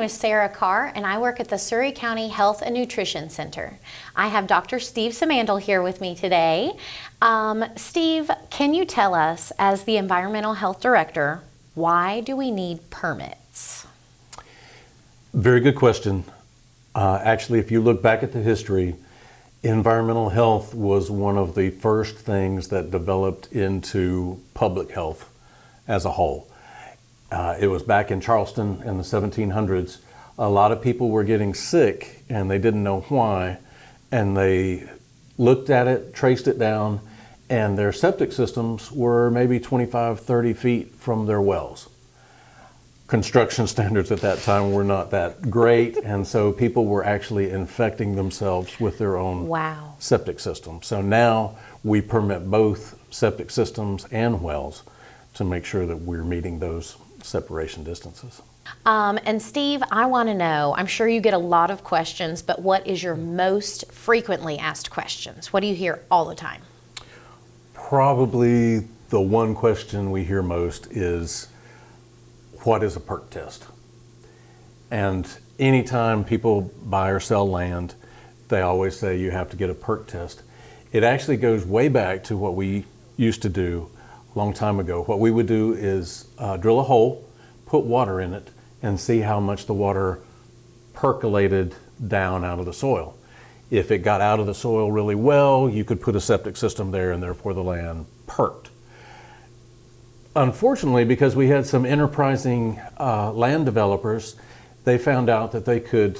is Sarah Carr, and I work at the Surrey County Health and Nutrition Center. I have Dr. Steve Samandel here with me today. Steve, can you tell us, as the Environmental Health Director, why do we need permits? Very good question. Actually, if you look back at the history, environmental health was one of the first things that developed into public health as a whole. It was back in Charleston in the 1700s. A lot of people were getting sick and they didn't know why, and they looked at it, traced it down, and their septic systems were maybe 25, 30 feet from their wells. Construction standards at that time were not that great, and so people were actually infecting themselves with their own septic system. So now we permit both septic systems and wells to make sure that we're meeting those separation distances. And Steve, I want to know, I'm sure you get a lot of questions, but what is your most frequently asked questions? What do you hear all the time? Probably the one question we hear most is, what is a perk test? And anytime people buy or sell land, they always say you have to get a perk test. It actually goes way back to what we used to do a long time ago. What we would do is drill a hole, put water in it, and see how much the water percolated down out of the soil. If it got out of the soil really well, you could put a septic system there and therefore the land perked. Unfortunately, because we had some enterprising land developers, they found out that they could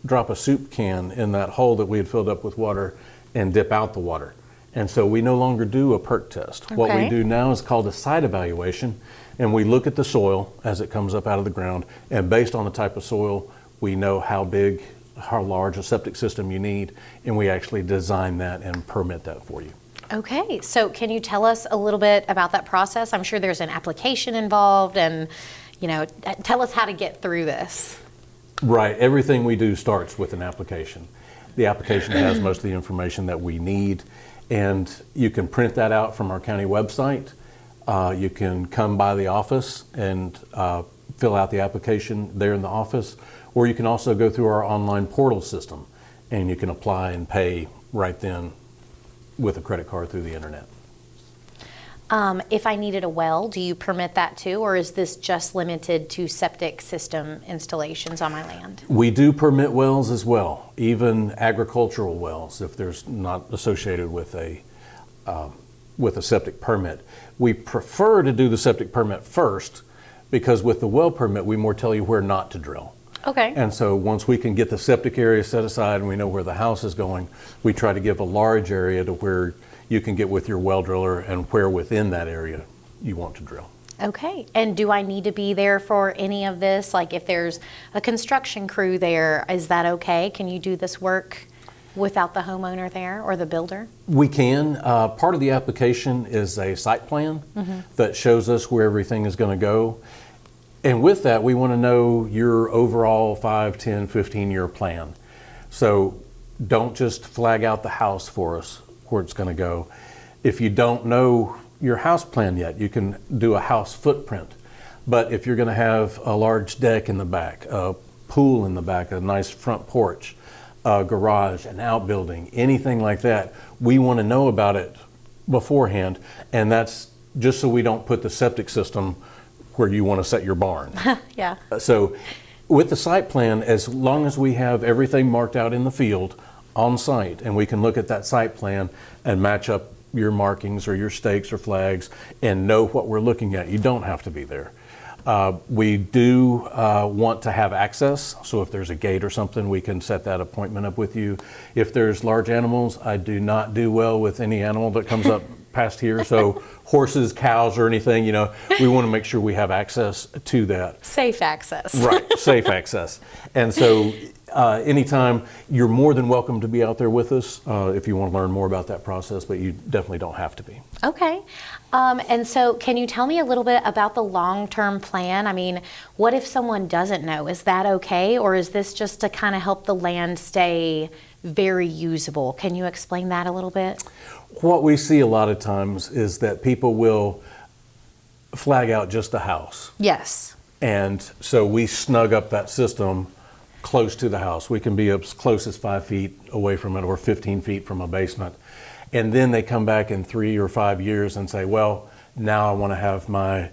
drop a soup can in that hole that we had filled up with water and dip out the water. And so we no longer do a perk test. Okay. What we do now is called a site evaluation, and we look at the soil as it comes up out of the ground, and based on the type of soil, we know how big, how large a septic system you need, and we actually design that and permit that for you. Okay, so can you tell us a little bit about that process? I'm sure there's an application involved, and tell us how to get through this. Right, everything we do starts with an application. The application has most of the information that we need, and you can print that out from our county website. You can come by the office and fill out the application there in the office, or you can also go through our online portal system and you can apply and pay right then with a credit card through the internet. If I needed a well, do you permit that too, or is this just limited to septic system installations on my land? We do permit wells as well, even agricultural wells, if there's not associated with a septic permit. We prefer to do the septic permit first, because with the well permit, we more tell you where not to drill. Okay. And so once we can get the septic area set aside and we know where the house is going, we try to give a large area to where you can get with your well driller and where within that area you want to drill. Okay, and do I need to be there for any of this? Like if there's a construction crew there, is that okay? Can you do this work without the homeowner there or the builder? We can. Part of the application is a site plan that shows us where everything is going to go. And with that, we want to know your overall 5, 10, 15-year plan. So don't just flag out the house for us where it's going to go. If you don't know your house plan yet, you can do a house footprint. But if you're going to have a large deck in the back, a pool in the back, a nice front porch, a garage, an outbuilding, anything like that, we want to know about it beforehand. And that's just so we don't put the septic system where you want to set your barn. Yeah. So with the site plan, as long as we have everything marked out in the field on site, and we can look at that site plan and match up your markings or your stakes or flags and know what we're looking at, you don't have to be there. We do want to have access, so if there's a gate or something, we can set that appointment up with you. If there's large animals, I do not do well with any animal that comes up past here, so horses, cows, or anything, we want to make sure we have access to that. Safe access. Right, safe access. And so anytime, you're more than welcome to be out there with us if you want to learn more about that process, but you definitely don't have to be. Okay. And so can you tell me a little bit about the long-term plan? I mean, what if someone doesn't know? Is that okay? Or is this just to kind of help the land stay very usable? Can you explain that a little bit? What we see a lot of times is that people will flag out just the house. Yes. And so we snug up that system close to the house. We can be as close as 5 feet away from it or 15 feet from a basement. And then they come back in 3 or 5 years and say, well, now I want to have my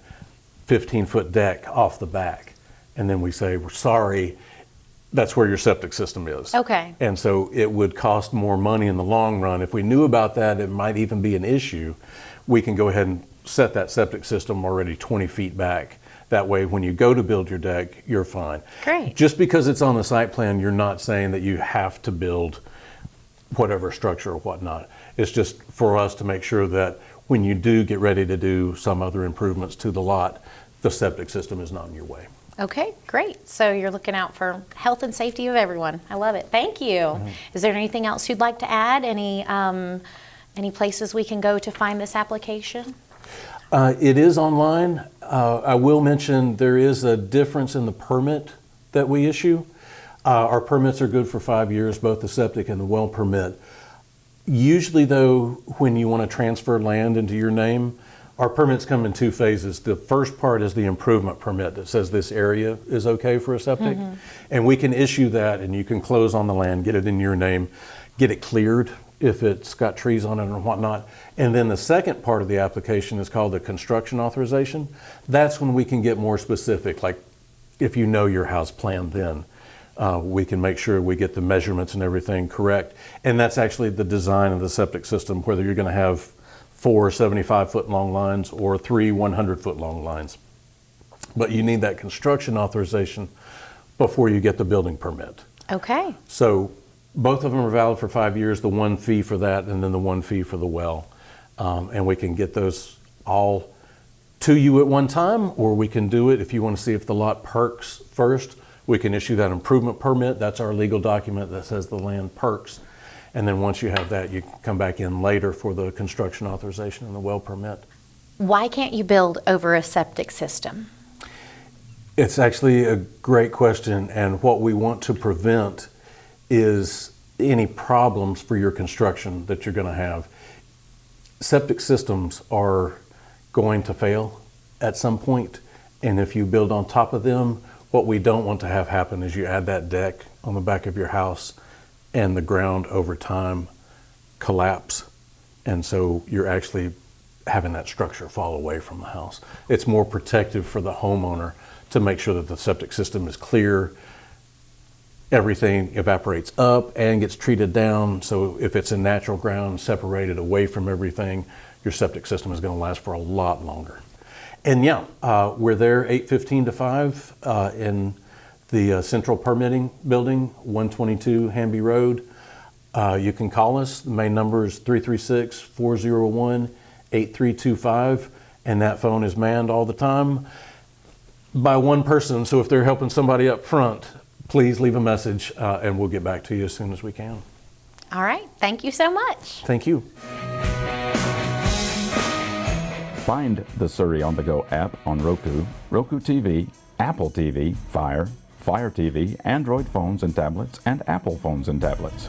15-foot deck off the back. And then we say, we're sorry, that's where your septic system is. Okay. And so it would cost more money in the long run. If we knew about that, it might even be an issue. We can go ahead and set that septic system already 20 feet back. That way, when you go to build your deck, you're fine. Great. Just because it's on the site plan, you're not saying that you have to build whatever structure or whatnot. It's just for us to make sure that when you do get ready to do some other improvements to the lot, the septic system is not in your way. Okay, great. So you're looking out for health and safety of everyone. I love it. Thank you. Is there anything else you'd like to add? Any places we can go to find this application? It is online. I will mention there is a difference in the permit that we issue. Our permits are good for 5 years, both the septic and the well permit. Usually though, when you want to transfer land into your name, our permits come in 2 phases. The first part is the improvement permit that says this area is okay for a septic. And we can issue that and you can close on the land, get it in your name, get it cleared if it's got trees on it or whatnot. And then the second part of the application is called the construction authorization. That's when we can get more specific, like if you know your house plan then. We can make sure we get the measurements and everything correct. And that's actually the design of the septic system, whether you're going to have 4 75-foot long lines or 3 100-foot long lines. But you need that construction authorization before you get the building permit. Okay. So both of them are valid for 5 years, the one fee for that and then the one fee for the well. And we can get those all to you at one time, or we can do it if you want to see if the lot perks first. We can issue that improvement permit. That's our legal document that says the land perks. And then once you have that, you can come back in later for the construction authorization and the well permit. Why can't you build over a septic system? It's actually a great question, and what we want to prevent is any problems for your construction that you're going to have. Septic systems are going to fail at some point, and if you build on top of them, what we don't want to have happen is you add that deck on the back of your house and the ground over time collapse, and so you're actually having that structure fall away from the house. It's more protective for the homeowner to make sure that the septic system is clear, everything evaporates up and gets treated down, so if it's in natural ground, separated away from everything, your septic system is going to last for a lot longer. And yeah, we're there 8:15 to 5 in the Central Permitting Building, 122 Hamby Road. You can call us. The main number is 336-401-8325, and that phone is manned all the time by one person. So if they're helping somebody up front, please leave a message and we'll get back to you as soon as we can. All right. Thank you so much. Thank you. Find the Surrey On The Go app on Roku, Roku TV, Apple TV, Fire TV, Android phones and tablets, and Apple phones and tablets.